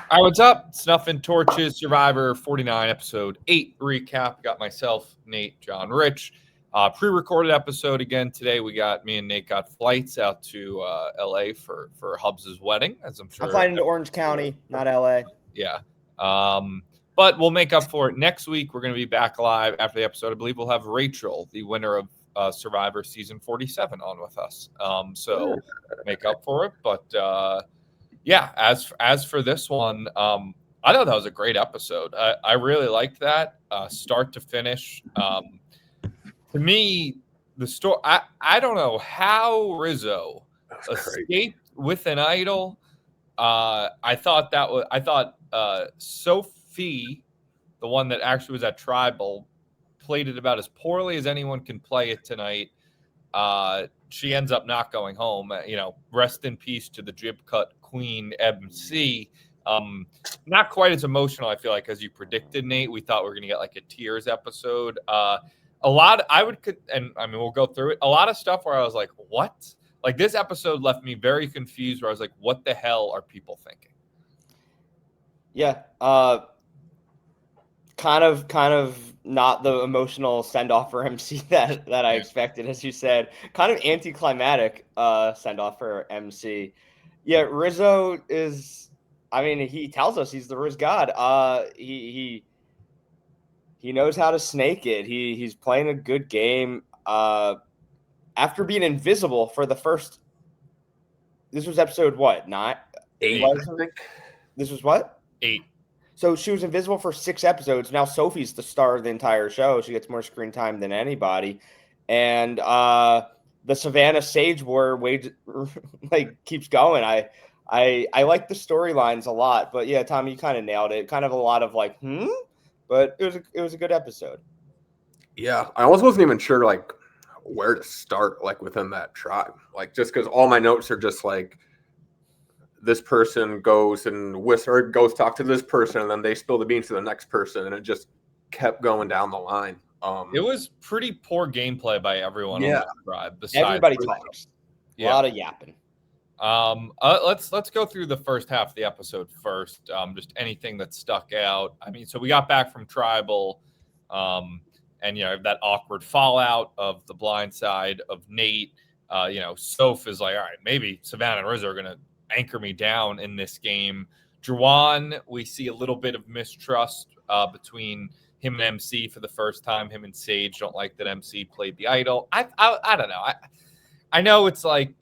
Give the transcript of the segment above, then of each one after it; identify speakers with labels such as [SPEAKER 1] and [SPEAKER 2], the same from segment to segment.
[SPEAKER 1] All right, what's up? Snuffing Torches, Survivor 49, episode 8 recap. Got myself, Nate, John, Rich. Pre-recorded episode again today. Me and Nate got flights out to LA for Hubs' wedding, as I'm
[SPEAKER 2] I'm
[SPEAKER 1] sure.
[SPEAKER 2] flying into Orange County, not LA.
[SPEAKER 1] Yeah. But we'll make up for it next week. We're going to be back live after the episode. I believe we'll have Rachel, the winner of Survivor season 47, on with us. So make up for it. But yeah, as for this one, I thought that was a great episode. I really liked that start to finish. To me, the story. I don't know how Rizzo escaped with an idol. I thought Sophie, the one that actually was at Tribal, played it about as poorly as anyone can play it tonight. She ends up not going home. Rest in peace to the jib cut queen MC. Not quite as emotional, I feel like, as you predicted, Nate. We thought we were going to get like a tears episode. A lot, we'll go through it. A lot of stuff where I was like, what? Like, this episode left me very confused, where I was like, what the hell are people thinking?
[SPEAKER 2] Yeah. Kind of not the emotional send-off for MC that I expected, as you said. Kind of anticlimactic send-off for MC. Yeah, Rizzo is, he tells us he's the Riz God. He knows how to snake it. He's playing a good game. After being invisible for the first, this was episode what?
[SPEAKER 3] 8, I think.
[SPEAKER 2] This was what?
[SPEAKER 1] 8.
[SPEAKER 2] So she was invisible for 6 episodes. Now Sophie's the star of the entire show. She gets more screen time than anybody. And the Savannah Sage War keeps going. I like the storylines a lot. But yeah, Tommy, you kind of nailed it. Kind of a lot of but it was a good episode.
[SPEAKER 3] Yeah, I almost wasn't even sure where to start within that tribe. Just because all my notes are just this person goes talk to this person, and then they spill the beans to the next person, and it just kept going down the line.
[SPEAKER 1] It was pretty poor gameplay by everyone on the tribe.
[SPEAKER 2] Everybody talks. A lot of yapping.
[SPEAKER 1] Let's go through the first half of the episode first. Just anything that stuck out. So we got back from Tribal, and that awkward fallout of the blind side of Nate. Soph is like, all right, maybe Savannah and Rizzo are gonna anchor me down in this game. Juwan, we see a little bit of mistrust between him and MC for the first time. Him and Sage don't like that MC played the idol. I don't know. I know it's like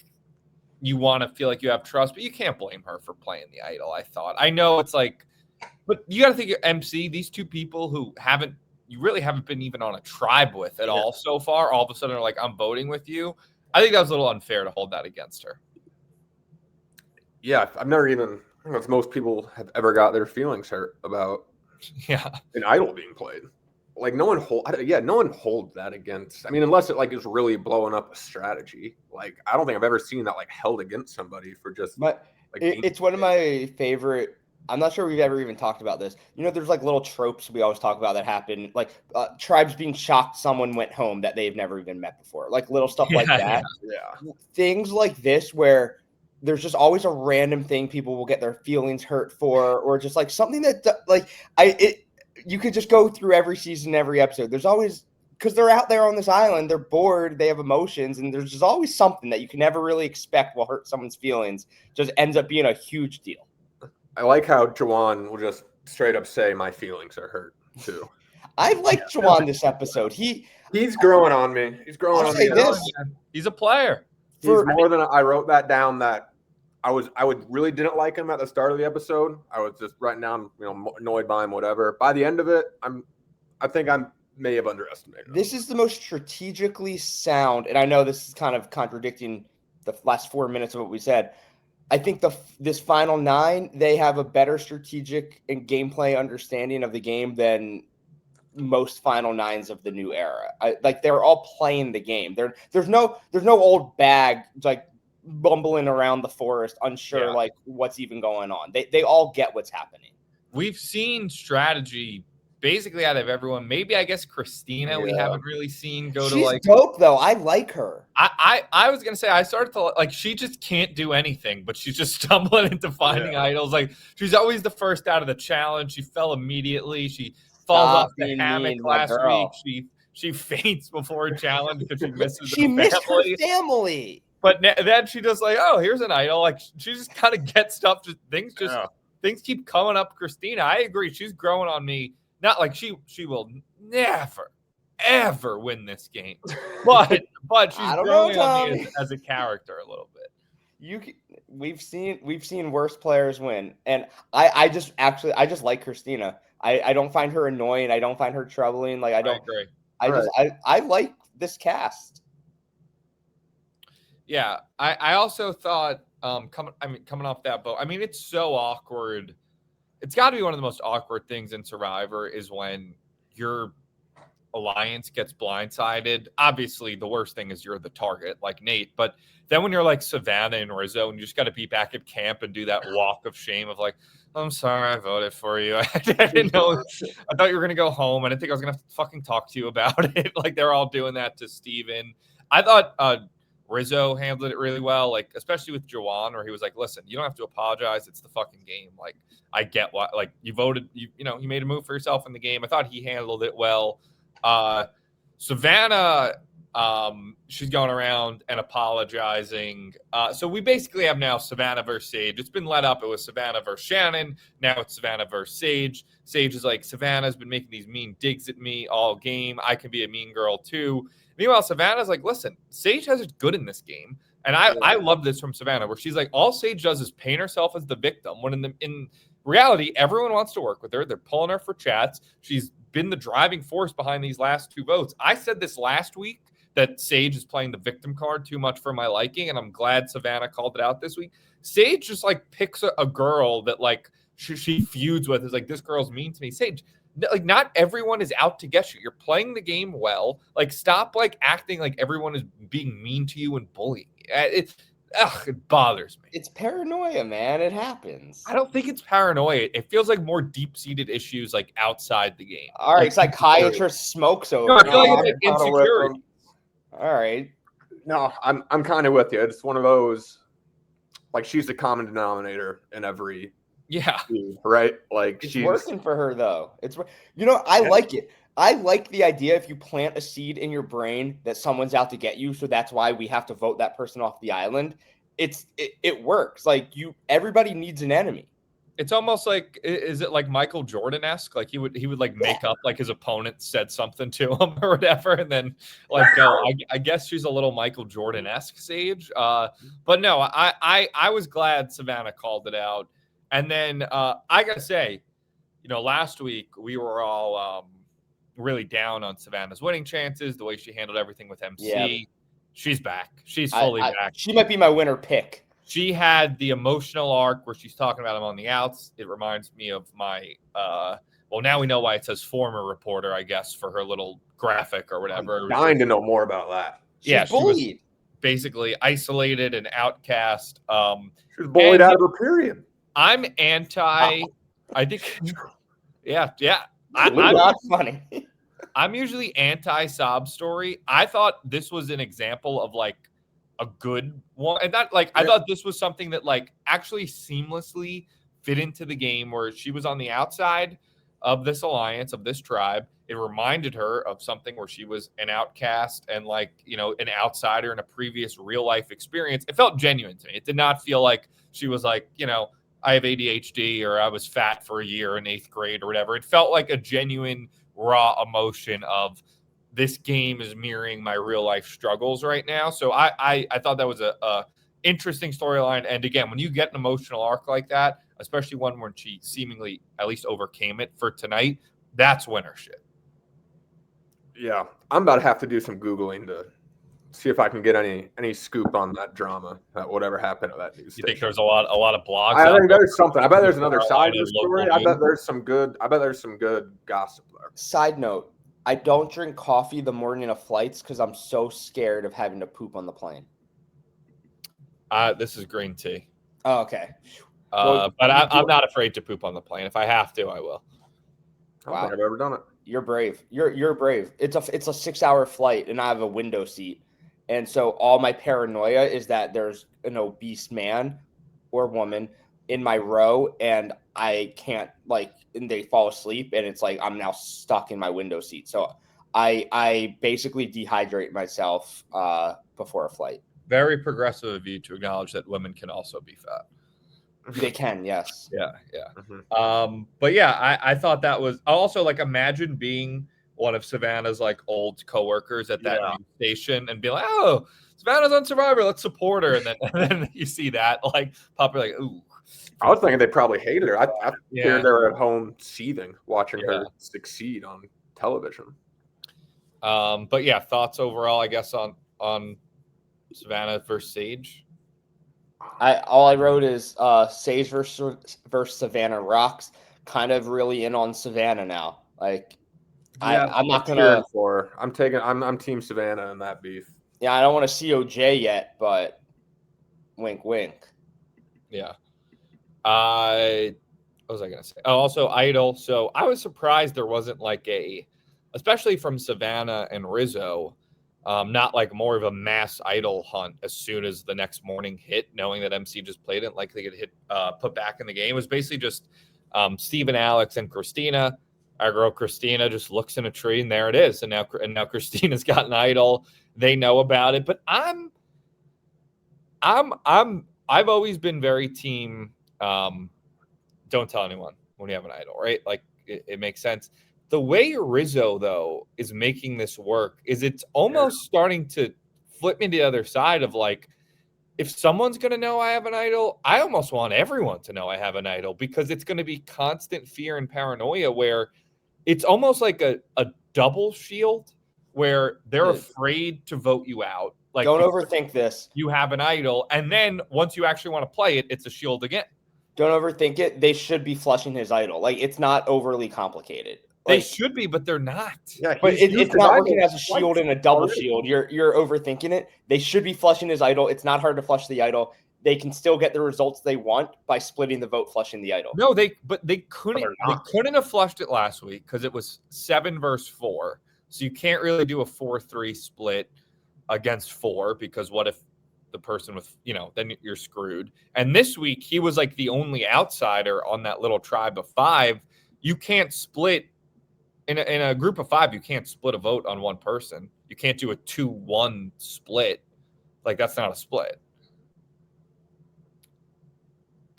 [SPEAKER 1] you want to feel like you have trust, but you can't blame her for playing the idol. I know it's like, but you got to think of MC, these two people who you really haven't been even on a tribe with at all so far. All of a sudden are like, I'm voting with you. I think that was a little unfair to hold that against her.
[SPEAKER 3] Yeah, I've never even, I don't know if most people have ever got their feelings hurt about an idol being played. No one holds that against. Unless it is really blowing up a strategy. I don't think I've ever seen that held against somebody for just.
[SPEAKER 2] But it's one of my favorite. I'm not sure we've ever even talked about this. There's little tropes we always talk about that happen, tribes being shocked someone went home that they've never even met before, little stuff like that.
[SPEAKER 3] Yeah.
[SPEAKER 2] Things like this where there's just always a random thing people will get their feelings hurt for, or just something that you could just go through every season, every episode. There's always, because they're out there on this island, they're bored, they have emotions, and there's just always something that you can never really expect will hurt someone's feelings. Just ends up being a huge deal.
[SPEAKER 3] I like how Juwan will just straight up say my feelings are hurt too.
[SPEAKER 2] I like Juwan this episode. He's
[SPEAKER 3] growing on me. He's growing on me.
[SPEAKER 1] He's a player.
[SPEAKER 3] He's more than I wrote that down. That I really didn't like him at the start of the episode. I was just writing down, annoyed by him, whatever. By the end of it, I think I may have underestimated him.
[SPEAKER 2] This is the most strategically sound, and I know this is kind of contradicting the last 4 minutes of what we said. I think this final 9, they have a better strategic and gameplay understanding of the game than most final 9s of the new era. They're all playing the game. There's no old bag bumbling around the forest, unsure what's even going on. They all get what's happening.
[SPEAKER 1] We've seen strategy basically out of everyone, maybe I guess Christina we haven't really seen go to
[SPEAKER 2] She's
[SPEAKER 1] like.
[SPEAKER 2] dope though. I like her.
[SPEAKER 1] I was gonna say I started to like she just can't do anything, but she's just stumbling into finding idols. Like she's always the first out of the challenge. She fell immediately. She falls off the
[SPEAKER 2] being
[SPEAKER 1] hammock
[SPEAKER 2] mean, my
[SPEAKER 1] last
[SPEAKER 2] girl.
[SPEAKER 1] week. She faints before a challenge because she misses
[SPEAKER 2] She
[SPEAKER 1] her
[SPEAKER 2] missed her
[SPEAKER 1] family.
[SPEAKER 2] family.
[SPEAKER 1] But then she just like, oh, here's an idol. Like she just kind of gets stuff. Things keep coming up. Christina, I agree. She's growing on me. Not like she will never ever win this game, but she's growing on me as a character a little bit.
[SPEAKER 2] We've seen worse players win, and I just like Christina. I don't find her annoying. I don't find her troubling. Like I
[SPEAKER 1] agree.
[SPEAKER 2] I like this cast.
[SPEAKER 1] Yeah, I also thought coming off that boat. I mean, it's so awkward. It's got to be one of the most awkward things in Survivor is when your alliance gets blindsided. Obviously, the worst thing is you're the target, like Nate. But then when you're like Savannah and Rizzo, and you just got to be back at camp and do that walk of shame of like, I'm sorry, I voted for you. I didn't know. I thought you were gonna go home. I didn't think I was gonna have to fucking talk to you about it. Like they're all doing that to Steven. I thought Rizzo handled it really well, like especially with Jawan, where he was like, "Listen, you don't have to apologize. It's the fucking game. Like, I get why. Like, you voted. You made a move for yourself in the game. I thought he handled it well." Savannah, she's going around and apologizing. So we basically have now Savannah versus Sage. It's been let up. It was Savannah versus Shannon. Now it's Savannah versus Sage. Sage is like, Savannah's been making these mean digs at me all game. I can be a mean girl too. Meanwhile, Savannah's like, listen, Sage has it good in this game. And I love this from Savannah, where she's like, all Sage does is paint herself as the victim, when in reality, everyone wants to work with her. They're pulling her for chats. She's been the driving force behind these last two votes. I said this last week that Sage is playing the victim card too much for my liking, and I'm glad Savannah called it out this week. Sage just like picks a girl that like she feuds with. Is like, this girl's mean to me. Sage, like, not everyone is out to get you. You're playing the game well. Like, stop like acting like everyone is being mean to you and bullying you. It bothers me.
[SPEAKER 2] It's paranoia, man. It happens.
[SPEAKER 1] I don't think it's paranoia. It feels like more deep-seated issues like outside the game.
[SPEAKER 2] All right, psychiatrist smokes over.
[SPEAKER 1] No, I feel like it's like insecurity.
[SPEAKER 2] All right.
[SPEAKER 3] No, I'm kind of with you. It's one of those, like, she's the common denominator in every team, right? Like,
[SPEAKER 2] she's working for her though. I like it. I like the idea if you plant a seed in your brain that someone's out to get you, so that's why we have to vote that person off the island. It works. Like, everybody needs an enemy.
[SPEAKER 1] It's almost like, is it like Michael Jordan-esque? Like he would like make up like his opponent said something to him or whatever, and then like go. I guess she's a little Michael Jordan-esque, Sage. But no, I was glad Savannah called it out. And then I gotta say, last week we were all really down on Savannah's winning chances, the way she handled everything with MC. Yeah. She's back. She's fully back.
[SPEAKER 2] She might be my winner pick.
[SPEAKER 1] She had the emotional arc where she's talking about him on the outs. It reminds me of my well, now we know why it says former reporter, I guess, for her little graphic or whatever.
[SPEAKER 3] I'm dying to know more about that.
[SPEAKER 1] She's bullied. She was basically isolated and outcast.
[SPEAKER 3] She was bullied out of her period.
[SPEAKER 1] I'm anti. I think. Yeah.
[SPEAKER 2] I'm not funny.
[SPEAKER 1] I'm usually anti sob story. I thought this was an example of like a good one, and that like I thought this was something that like actually seamlessly fit into the game, where she was on the outside of this alliance, of this tribe. It reminded her of something where she was an outcast and like, an outsider in a previous real life experience. It felt genuine to me. It did not feel like she was like, I have ADHD or I was fat for a year in 8th grade or whatever. It felt like a genuine raw emotion of, this game is mirroring my real life struggles right now. So I thought that was a interesting storyline. And again, when you get an emotional arc like that, especially one where she seemingly at least overcame it for tonight, that's winner shit.
[SPEAKER 3] Yeah, I'm about to have to do some Googling to see if I can get any scoop on that drama, whatever happened at that news station.
[SPEAKER 1] You think there's a lot of blogs?
[SPEAKER 3] I think there's something. I bet there's another side to the story. I bet there's some good gossip there.
[SPEAKER 2] Side note: I don't drink coffee the morning of flights because I'm so scared of having to poop on the plane.
[SPEAKER 1] This is green tea.
[SPEAKER 2] Oh, okay.
[SPEAKER 1] But I'm not afraid to poop on the plane. If I have to, I will.
[SPEAKER 3] I don't think I've ever done it.
[SPEAKER 2] You're brave. You're brave. It's a 6-hour flight, and I have a window seat, and so all my paranoia is that there's an obese man or woman in my row, and I can't and they fall asleep, and it's like I'm now stuck in my window seat. So I basically dehydrate myself before a flight.
[SPEAKER 1] Very progressive of you to acknowledge that women can also be fat.
[SPEAKER 2] They can, yes.
[SPEAKER 1] Yeah.
[SPEAKER 3] Mm-hmm.
[SPEAKER 1] But yeah, I thought that was also imagine being one of Savannah's old coworkers at that news station and be like, oh, Savannah's on Survivor, let's support her. And then you see that Papa ooh.
[SPEAKER 3] I was thinking they probably hated her. I figured they were at home seething, watching her succeed on television.
[SPEAKER 1] But yeah, thoughts overall, I guess, on Savannah versus Sage.
[SPEAKER 2] All I wrote is Sage versus Savannah rocks. Kind of really in on Savannah now. I'm not gonna.
[SPEAKER 3] I'm Team Savannah in that beef.
[SPEAKER 2] Yeah, I don't want to COJ yet, but wink, wink.
[SPEAKER 1] Yeah. What was I gonna say? Oh, also Idol. So I was surprised there wasn't especially from Savannah and Rizzo. Not more of a mass idol hunt as soon as the next morning hit, knowing that MC just played it, they get put back in the game. It was basically just Steven, Alex, and Christina. Our girl Christina just looks in a tree, and there it is. And now Christina's got an idol. They know about it, but I've always been very team. Don't tell anyone when you have an idol, right? It makes sense. The way Rizzo, though, is making this work is it's almost starting to flip me to the other side of if someone's going to know I have an idol, I almost want everyone to know I have an idol because it's going to be constant fear and paranoia where it's almost like a double shield where they're afraid to vote you out.
[SPEAKER 2] Don't overthink this.
[SPEAKER 1] You have an idol. And then once you actually want to play it, it's a shield again.
[SPEAKER 2] Don't overthink it. They should be flushing his idol. It's not overly complicated.
[SPEAKER 1] They should be, but they're not.
[SPEAKER 2] Yeah, but it's not working as a shield and a double shield. You're overthinking it. They should be flushing his idol. It's not hard to flush the idol. They can still get the results they want by splitting the vote, flushing the idol.
[SPEAKER 1] No, they couldn't. They couldn't have flushed it last week because it was 7 versus 4. So you can't really do a 4-3 split against 4 because what if the person with then you're screwed. And this week he was the only outsider on that little tribe of 5. You can't split. In a group of 5, you can't split a vote on one person. You can't do a 2-1 split. That's not a split.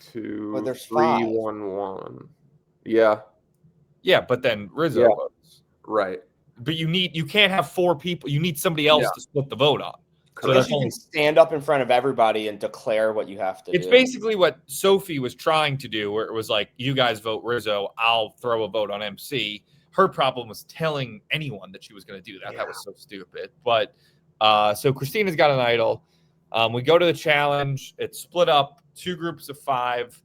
[SPEAKER 3] 2, 3, 1-1. Yeah.
[SPEAKER 1] Yeah, but then Rizzo votes.
[SPEAKER 3] Right.
[SPEAKER 1] But you can't have 4 people. You need somebody else to split the vote on.
[SPEAKER 2] So that you can stand up in front of everybody and declare what you have to do.
[SPEAKER 1] It's basically what Sophie was trying to do, where it was you guys vote Rizzo, I'll throw a vote on MC. Her problem was telling anyone that she was going to do that. Yeah. That was so stupid. But so Christina's got an idol. We go to the challenge. It's split up 2 groups of 5.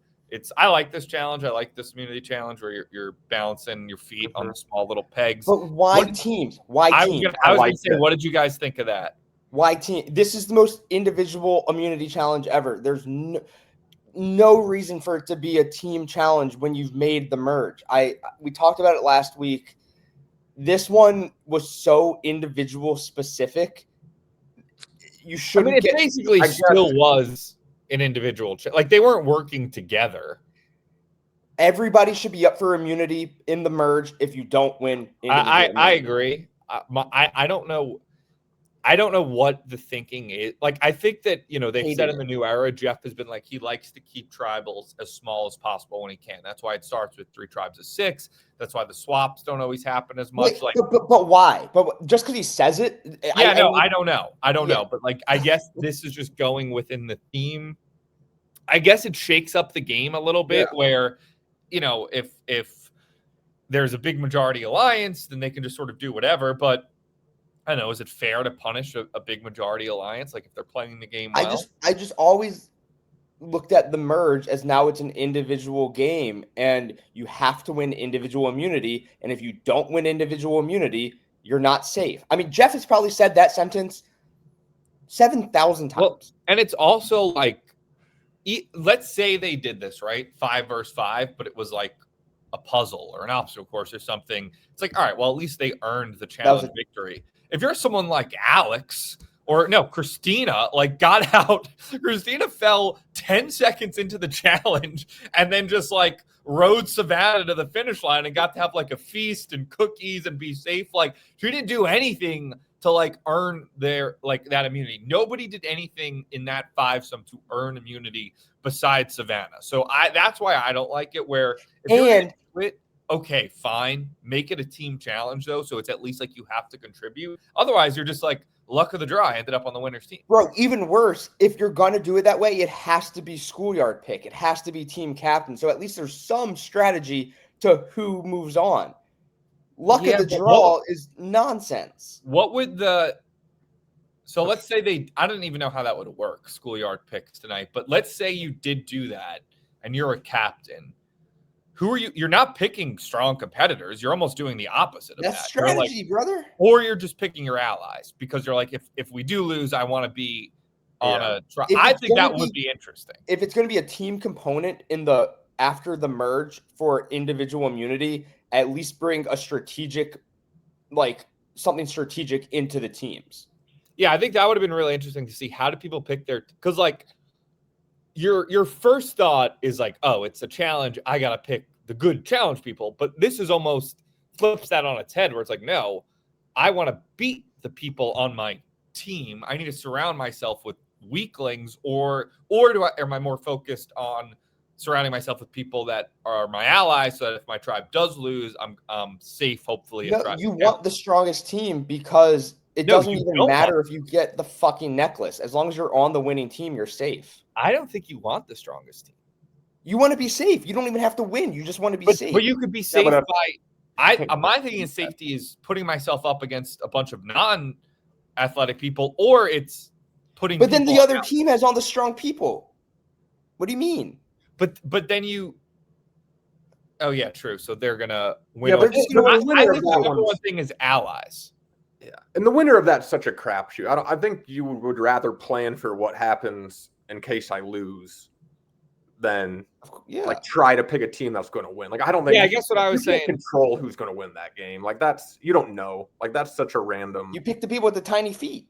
[SPEAKER 1] I like this challenge. I like this immunity challenge where you're balancing your feet on the small little pegs.
[SPEAKER 2] But why teams? Why teams?
[SPEAKER 1] I was going to say, what did you guys think of that?
[SPEAKER 2] Why team? This is the most individual immunity challenge ever. There's no reason for it to be a team challenge when you've made the merge. We talked about it last week. This one was so individual specific. You shouldn't.
[SPEAKER 1] It basically still was an individual. They weren't working together.
[SPEAKER 2] Everybody should be up for immunity in the merge. If you don't win,
[SPEAKER 1] I agree. I don't know. I don't know what the thinking is. I think that, they've said in the new era, Jeff has been he likes to keep tribals as small as possible when he can. That's why it starts with 3 tribes of 6. That's why the swaps don't always happen as much.
[SPEAKER 2] But why? But just because he says it?
[SPEAKER 1] I don't know. I don't know. But I guess this is just going within the theme. I guess it shakes up the game a little bit where, if there's a big majority alliance, then they can just sort of do whatever. But I don't know. Is it fair to punish a big majority alliance? If they're playing the game well?
[SPEAKER 2] I just always looked at the merge as now it's an individual game and you have to win individual immunity. And if you don't win individual immunity, you're not safe. Jeff has probably said that sentence 7,000 times.
[SPEAKER 1] Well, and it's also let's say they did this, right? 5 versus 5, but it was a puzzle or an obstacle course or something, it's like, all right, well, at least they earned the
[SPEAKER 2] was
[SPEAKER 1] challenge victory. If you're someone like Alex or no, Christina, like got out, Christina fell 10 seconds into the challenge and then just like rode Savannah to the finish line and got to have like a feast and cookies and be safe. Like she didn't do anything to like earn their like that immunity. Nobody did anything in that five-some to earn immunity besides Savannah. So that's why I don't like it. Where if you're gonna do it, okay, fine, make it a team challenge though, so it's at least like you have to contribute. Otherwise, you're just like luck of the draw. I ended up on the winner's team.
[SPEAKER 2] Bro, even worse, if you're gonna do it that way, it has to be schoolyard pick. It has to be team captain. So at least there's some strategy to who moves on. Luck of the draw is nonsense.
[SPEAKER 1] What would so let's say I don't even know how that would work, schoolyard picks tonight, but let's say you did do that and you're a captain. Who are you? You're not picking strong competitors. You're almost doing the opposite of that.
[SPEAKER 2] That's strategy, brother.
[SPEAKER 1] Or you're just picking your allies because you're like, if we do lose, I want to be on a try. I think that would be interesting.
[SPEAKER 2] If it's going to be a team component after the merge for individual immunity, at least bring a strategic, like something strategic into the teams.
[SPEAKER 1] Yeah, I think that would have been really interesting to see how do people pick because like your first thought is like, oh, it's a challenge. I got to pick the good challenge people. But this is almost flips that on its head where it's like, no, I want to beat the people on my team. I need to surround myself with weaklings or am I more focused on surrounding myself with people that are my allies so that if my tribe does lose, I'm safe, hopefully.
[SPEAKER 2] No, you want the strongest team because it doesn't even matter if you get the fucking necklace. As long as you're on the winning team, you're safe.
[SPEAKER 1] I don't think you want the strongest team.
[SPEAKER 2] You want to be safe. You don't even have to win. You just want to be safe.
[SPEAKER 1] But you could be safe my thinking in safety is putting myself up against a bunch of non-athletic people, or it's putting.
[SPEAKER 2] But then the other team has all the strong people. What do you mean?
[SPEAKER 1] But then you. Oh yeah, true. So they're gonna win.
[SPEAKER 3] Yeah, but
[SPEAKER 1] I think the number one thing is allies.
[SPEAKER 3] Yeah, and the winner of that's such a crapshoot. I think you would rather plan for what happens in case I lose than like try to pick a team that's going to win. Like I don't think.
[SPEAKER 1] Yeah, I guess what I was saying.
[SPEAKER 3] Control who's going to win that game. Like you don't know. Like that's such a random.
[SPEAKER 2] You pick the people with the tiny feet.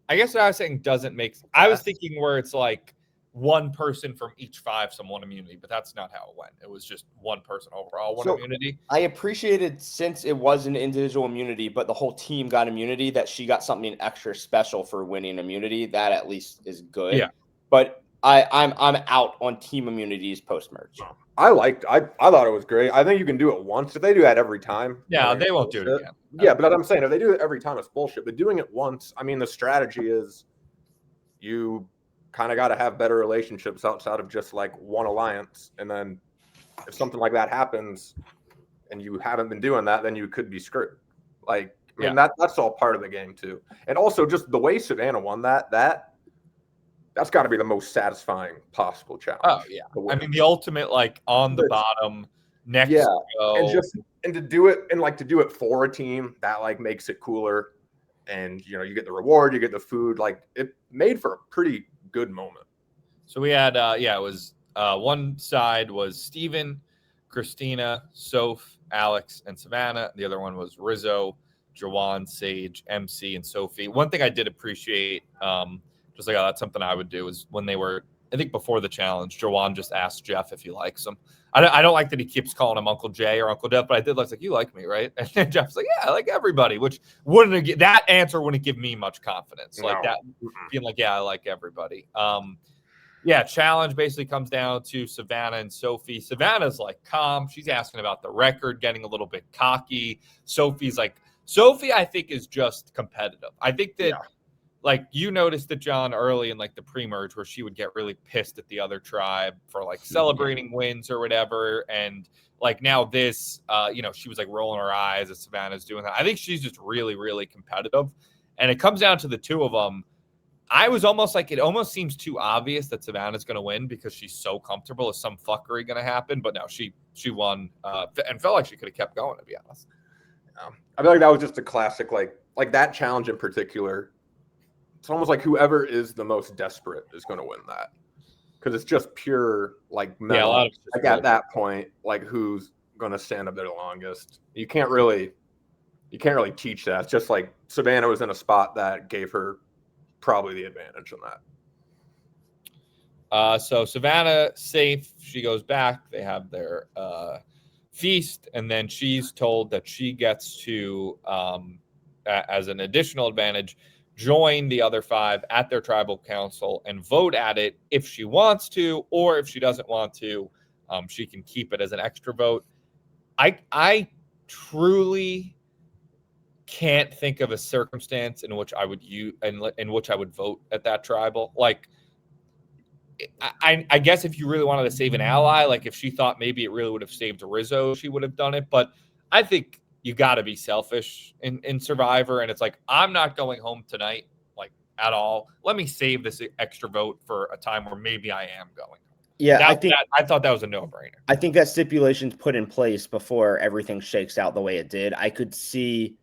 [SPEAKER 1] I guess what I was saying doesn't make. I was thinking where it's like one person from each five-some won immunity, but that's not how it went. It was just one person overall won immunity.
[SPEAKER 2] I appreciated since it was an individual immunity, but the whole team got immunity, that she got something extra special for winning immunity. That at least is good.
[SPEAKER 1] Yeah.
[SPEAKER 2] But I'm out on team immunities post-merge.
[SPEAKER 3] I thought it was great. I think you can do it once. If they do that every time.
[SPEAKER 1] Yeah, they won't do it again.
[SPEAKER 3] Yeah, but I'm saying if they do it every time, it's bullshit. But doing it once, I mean, the strategy is you kind of got to have better relationships outside of just like one alliance. And then if something like that happens and you haven't been doing that, then you could be screwed. Like, I mean, that's all part of the game too. And also just the way Savannah won that's got to be the most satisfying possible challenge.
[SPEAKER 1] Oh yeah. I mean, the ultimate, like on the bottom next.
[SPEAKER 3] Yeah. And to do it for a team that like makes it cooler. And, you get the reward, you get the food, like it made for a pretty good moment.
[SPEAKER 1] So we had, it was one side was Steven, Christina, Soph, Alex, and Savannah. The other one was Rizzo, Jawan, Sage, MC, and Sophie. One thing I did appreciate, just like, that's something I would do, is when they were, I think before the challenge, Jawan just asked Jeff if he likes him. I don't like that he keeps calling him Uncle Jay or Uncle Jeff, but I did like, you like me, right? And then Jeff's like, yeah, I like everybody, which that answer wouldn't give me much confidence. Like that, being like, yeah, I like everybody. Challenge basically comes down to Savannah and Sophie. Savannah's like calm. She's asking about the record, getting a little bit cocky. Sophie, I think, is just competitive. I think that. Yeah. Like you noticed that John early in like the pre-merge where she would get really pissed at the other tribe for like celebrating wins or whatever. And like now this, she was like rolling her eyes as Savannah's doing that. I think she's just really, really competitive. And it comes down to the two of them. I was almost like, it almost seems too obvious that Savannah's going to win because she's so comfortable. Is some fuckery going to happen? But no, she won and felt like she could have kept going, to be honest.
[SPEAKER 3] I feel like that was just a classic, like that challenge in particular. It's almost like whoever is the most desperate is going to win that, because it's just pure like mental. Like at that point, like who's going to stand up there the longest. You can't really teach that. It's just like Savannah was in a spot that gave her probably the advantage on that.
[SPEAKER 1] So Savannah safe. She goes back. They have their feast, and then she's told that she gets to, as an additional advantage, join the other 5 at their tribal council and vote at it if she wants to, or if she doesn't want to, she can keep it as an extra vote. I truly can't think of a circumstance in which I would use in which I would vote at that tribal. Like, I guess if you really wanted to save an ally, like if she thought maybe it really would have saved Rizzo, she would have done it. But I think you got to be selfish in Survivor. And it's like, I'm not going home tonight, like at all. Let me save this extra vote for a time where maybe I am going.
[SPEAKER 2] Yeah,
[SPEAKER 1] I thought that was a no-brainer.
[SPEAKER 2] I think that stipulation's put in place before everything shakes out the way it did. I could see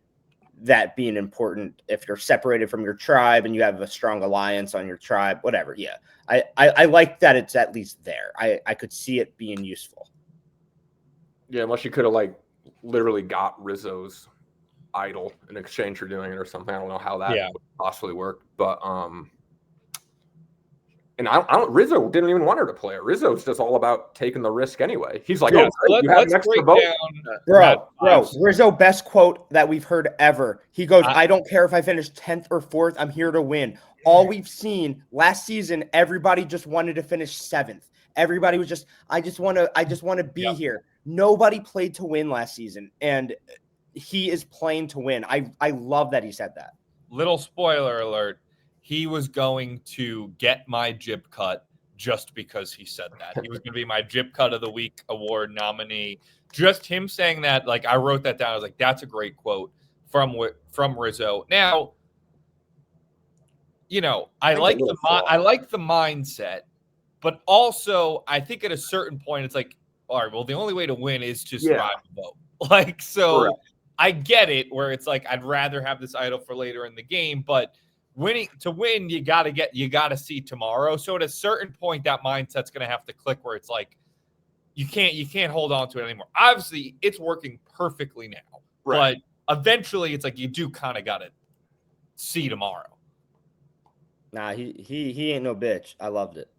[SPEAKER 2] that being important if you're separated from your tribe and you have a strong alliance on your tribe, whatever. Yeah. I like that it's at least there. I could see it being useful.
[SPEAKER 3] Yeah, unless you could have like literally got Rizzo's idol in exchange for doing it or something. I don't know how that would possibly work. But and I don't. Rizzo didn't even want her to play it. Rizzo's just all about taking the risk anyway. He's like,
[SPEAKER 1] yeah,
[SPEAKER 3] "Oh, you have an extra vote."
[SPEAKER 2] Bro, Rizzo, best quote that we've heard ever. He goes, "I don't care if I finish 10th or 4th. I'm here to win." All we've seen last season, everybody just wanted to finish 7th. Everybody was just, I just want to be here. Nobody played to win last season, and he is playing to win. I love that he said that.
[SPEAKER 1] Little spoiler alert. He was going to get my jib cut just because he said that. He was going to be my Jib Cut of the Week award nominee. Just him saying that, like, I wrote that down. I was like, that's a great quote from Rizzo. Now, you know, I like the mindset, but also I think at a certain point it's like, all right, well, the only way to win is to survive the vote. Like, so correct. I get it where it's like I'd rather have this idol for later in the game, but to win, you gotta see tomorrow. So at a certain point, that mindset's gonna have to click where it's like you can't hold on to it anymore. Obviously, it's working perfectly now, right. But eventually, it's like you do kind of gotta see tomorrow.
[SPEAKER 2] Nah, he ain't no bitch. I loved it.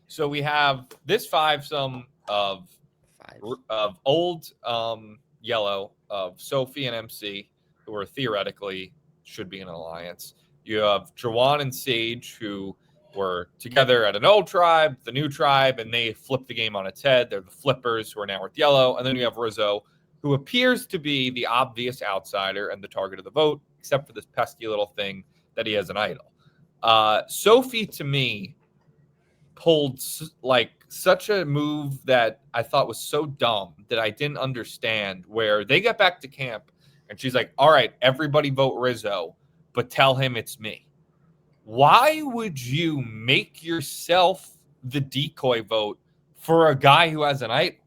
[SPEAKER 1] So we have this fivesome of old yellow of Sophie and MC, who are theoretically should be in an alliance. You have Jawan and Sage, who were together at an old tribe, the new tribe, and they flipped the game on its head. They're the flippers who are now with yellow. And then you have Rizzo, who appears to be the obvious outsider and the target of the vote, except for this pesky little thing that he has an idol. Sophie, to me, pulled like such a move that I thought was so dumb that I didn't understand, where they get back to camp and she's like, all right, everybody vote Rizzo, but tell him it's me. Why would you make yourself the decoy vote for a guy who has an idol?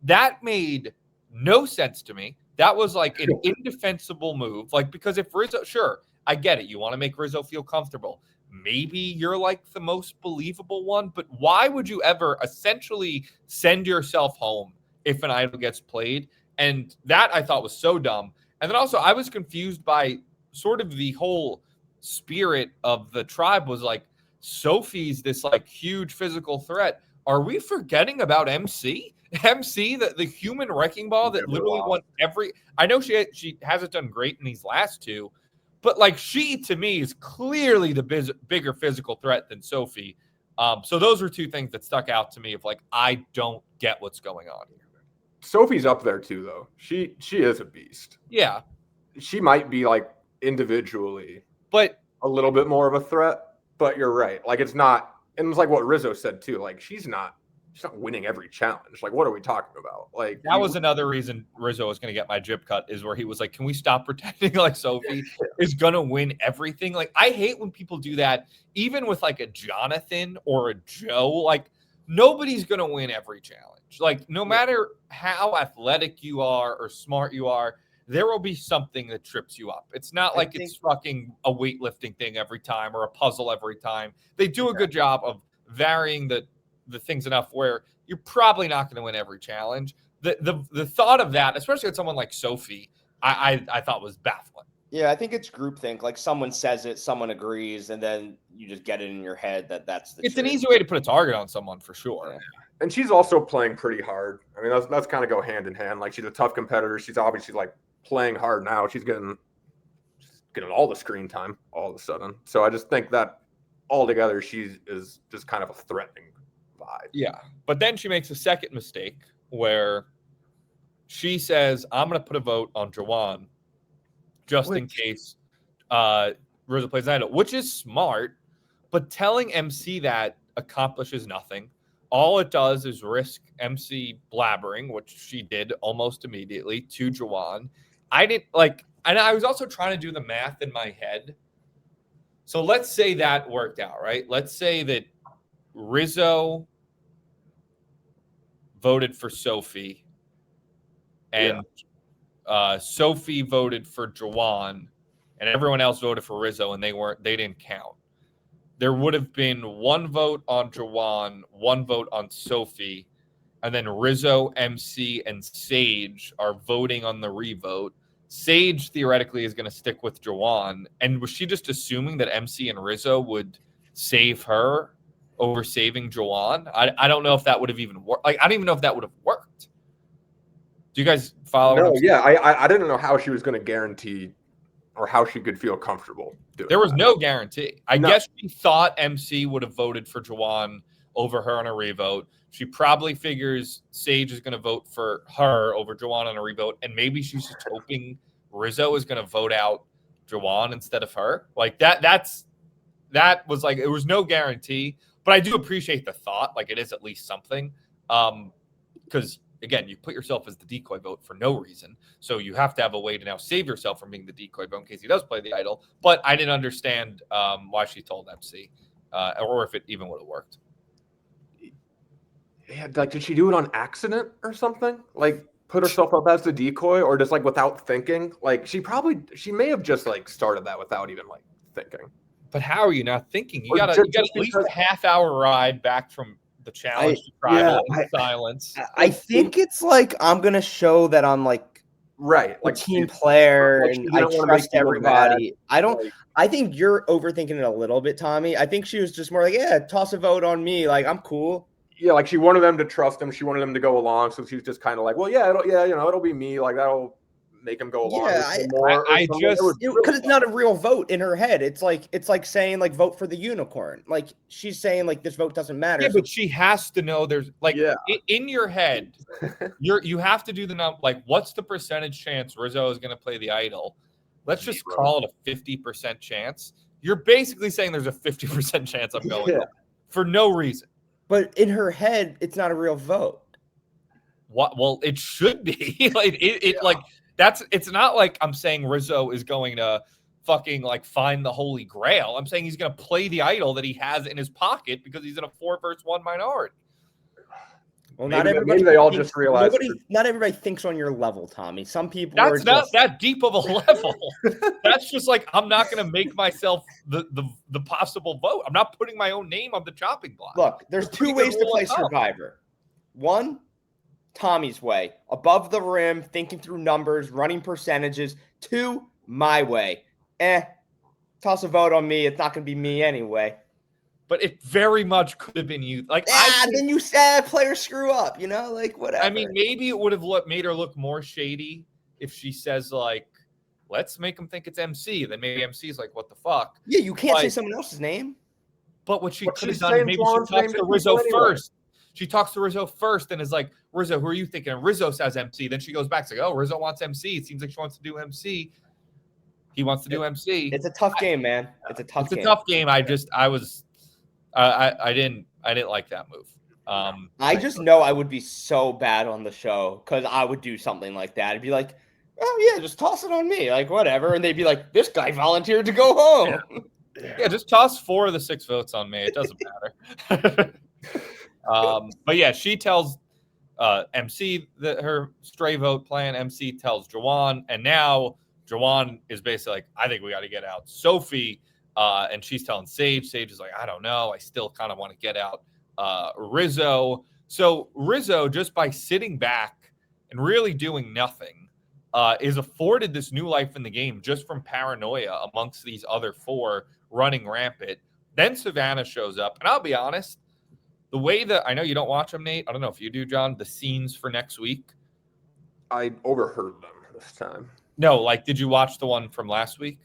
[SPEAKER 1] That made no sense to me. That was like an indefensible move. Like, because if Rizzo, sure, I get it. You want to make Rizzo feel comfortable. Maybe you're like the most believable one, but why would you ever essentially send yourself home if an idol gets played? And that I thought was so dumb. And then also I was confused by sort of the whole spirit of the tribe was like, Sophie's this like huge physical threat. Are we forgetting about MC? MC, the human wrecking ball that literally won every. I know she hasn't done great in these last two, but like she to me is clearly the bigger physical threat than Sophie. So those were two things that stuck out to me of like, I don't get what's going on here.
[SPEAKER 3] Sophie's up there too, though. She is a beast.
[SPEAKER 1] Yeah,
[SPEAKER 3] she might be like individually,
[SPEAKER 1] but
[SPEAKER 3] a little bit more of a threat. But you're right. Like it's not, and it's like what Rizzo said too. Like she's not winning every challenge. Like what are we talking about? Like
[SPEAKER 1] that was another reason Rizzo was going to get my Jib Cut, is where he was like, can we stop pretending like Sophie is going to win everything? Like I hate when people do that, even with like a Jonathan or a Joe. Like nobody's going to win every challenge. Like no matter how athletic you are or smart you are, there will be something that trips you up. It's not like it's fucking a weightlifting thing every time or a puzzle every time. They do a good job of varying the things enough where you're probably not going to win every challenge. The thought of that, especially with someone like Sophie, I thought was baffling.
[SPEAKER 2] Yeah, I think it's groupthink. Like someone says it, someone agrees, and then you just get it in your head that that's the
[SPEAKER 1] It's
[SPEAKER 2] truth.
[SPEAKER 1] an easy way to put a target on someone for sure.
[SPEAKER 2] Yeah.
[SPEAKER 3] And she's also playing pretty hard. I mean, that's kind of go hand in hand. Like she's a tough competitor. She's obviously like playing hard now. She's getting all the screen time all of a sudden. So I just think that altogether she is just kind of a threatening vibe.
[SPEAKER 1] Yeah, but then she makes a second mistake where she says, "I'm going to put a vote on Jawan just in case Rizzo plays idol," which is smart. But telling MC that accomplishes nothing. All it does is risk MC blabbering, which she did almost immediately to Jawan. I didn't like, and I was also trying to do the math in my head. So let's say that worked out, right? Let's say that Rizzo voted for Sophie and Sophie voted for Jawan and everyone else voted for Rizzo and they didn't count. There would have been one vote on Jawan, one vote on Sophie, and then Rizzo, MC, and Sage are voting on the revote. Sage theoretically is going to stick with Jawan. And was she just assuming that MC and Rizzo would save her over saving Jawan? I don't know if that would have even worked. Like, I don't even know if that would have worked. Do you guys follow?
[SPEAKER 3] No, yeah, I didn't know how she was going to guarantee or how she could feel comfortable doing
[SPEAKER 1] There was
[SPEAKER 3] that.
[SPEAKER 1] no guarantee. I guess she thought MC would have voted for Jawan over her on a revote. She probably figures Sage is going to vote for her over Jawan on a revote, and maybe she's just hoping Rizzo is going to vote out Jawan instead of her. Like that was like, it was no guarantee, but I do appreciate the thought. Like, it is at least something. Because again, you put yourself as the decoy vote for no reason. So you have to have a way to now save yourself from being the decoy vote in case he does play the idol. But I didn't understand why she told MC or if it even would have worked.
[SPEAKER 3] Yeah, like, did she do it on accident or something? Like, put herself up as the decoy, or just like without thinking? Like, she may have just like started that without even like thinking.
[SPEAKER 1] But how are you not thinking? You
[SPEAKER 3] Or
[SPEAKER 1] got
[SPEAKER 3] just
[SPEAKER 1] at least
[SPEAKER 3] because-
[SPEAKER 1] a half-hour ride back from the challenge to tribal in silence.
[SPEAKER 2] I think it's like I'm gonna show that I'm like
[SPEAKER 3] right,
[SPEAKER 2] a
[SPEAKER 3] like
[SPEAKER 2] team player
[SPEAKER 3] like she
[SPEAKER 2] and
[SPEAKER 3] didn't
[SPEAKER 2] I
[SPEAKER 3] wanna make
[SPEAKER 2] trust
[SPEAKER 3] people
[SPEAKER 2] everybody.
[SPEAKER 3] mad.
[SPEAKER 2] I think you're overthinking it a little bit, Tommy. I think she was just more like, yeah, toss a vote on me. Like, I'm cool.
[SPEAKER 3] Yeah, like she wanted them to trust him. She wanted them to go along. So she's just kind of like, well, it'll be me. Like, that'll make him go along.
[SPEAKER 2] Yeah,
[SPEAKER 3] because
[SPEAKER 2] it's not a real vote in her head. It's like saying like vote for the unicorn. Like, she's saying like this vote doesn't matter.
[SPEAKER 1] Yeah, but she has to know there's like in your head, you have to do the number. Like, what's the percentage chance Rizzo is going to play the idol? Let's just call it a 50% chance. You're basically saying there's a 50% chance I'm going home for no reason.
[SPEAKER 2] But in her head, it's not a real vote.
[SPEAKER 1] What? Well, it should be. Like it's not like I'm saying Rizzo is going to fucking like find the Holy Grail. I'm saying he's going to play the idol that he has in his pocket because he's in a 4-1 minority.
[SPEAKER 2] Well,
[SPEAKER 3] maybe they all just realize.
[SPEAKER 2] Not everybody thinks on your level, Tommy. Some people.
[SPEAKER 1] That's not that deep of a level. That's just like, I'm not going to make myself the possible vote. I'm not putting my own name on the chopping block.
[SPEAKER 2] Look, there's two ways to play Survivor. One, Tommy's way, above the rim, thinking through numbers, running percentages. Two, my way. Toss a vote on me. It's not going to be me anyway.
[SPEAKER 1] But it very much could have been you. Like,
[SPEAKER 2] then you said players screw up, like whatever.
[SPEAKER 1] I mean, maybe it would have made her look more shady if she says like, let's make them think it's MC. Then maybe MC is like, what the fuck?
[SPEAKER 2] Yeah, you can't say someone else's name.
[SPEAKER 1] But what she could have done, maybe she talks to Rizzo first. She talks to Rizzo first and is like, Rizzo, who are you thinking? And Rizzo says MC. Then she goes back to oh, Rizzo wants MC. It seems like she wants to do MC. He wants to do MC.
[SPEAKER 2] It's a tough game, man. It's a tough game.
[SPEAKER 1] I didn't like that move.
[SPEAKER 2] I just know I would be so bad on the show because I would do something like that. I'd be like, oh yeah, just toss it on me, like whatever. And they'd be like, this guy volunteered to go home.
[SPEAKER 1] Yeah, just toss 4 of the 6 votes on me. It doesn't matter. But yeah, she tells MC that her stray vote plan. MC tells Jawan, and now Jawan is basically like, I think we got to get out Sophie. And she's telling Sage. Sage is like, I don't know. I still kind of want to get out Rizzo. So Rizzo, just by sitting back and really doing nothing, is afforded this new life in the game just from paranoia amongst these other four running rampant. Then Savannah shows up. And I'll be honest, the way that I know you don't watch them, Nate. I don't know if you do, John, the scenes for next week.
[SPEAKER 3] I overheard them this time.
[SPEAKER 1] No, like, did you watch the one from last week?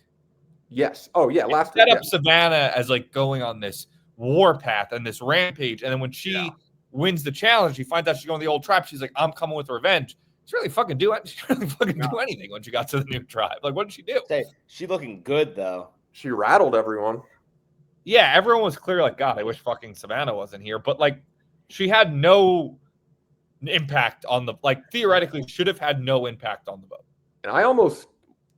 [SPEAKER 3] Yes. Oh, yeah. Last week.
[SPEAKER 1] Set up Savannah as like going on this war path and this rampage. And then when she wins the challenge, she finds out she's going to the old tribe. She's like, I'm coming with revenge. She really fucking do it. She really fucking do anything when she got to the new tribe. Like, what did she do?
[SPEAKER 2] She looking good though.
[SPEAKER 3] She rattled everyone.
[SPEAKER 1] Yeah, everyone was clear like, God, I wish fucking Savannah wasn't here. But like, she had no impact on the, like, theoretically should have had no impact on the vote.
[SPEAKER 3] And I almost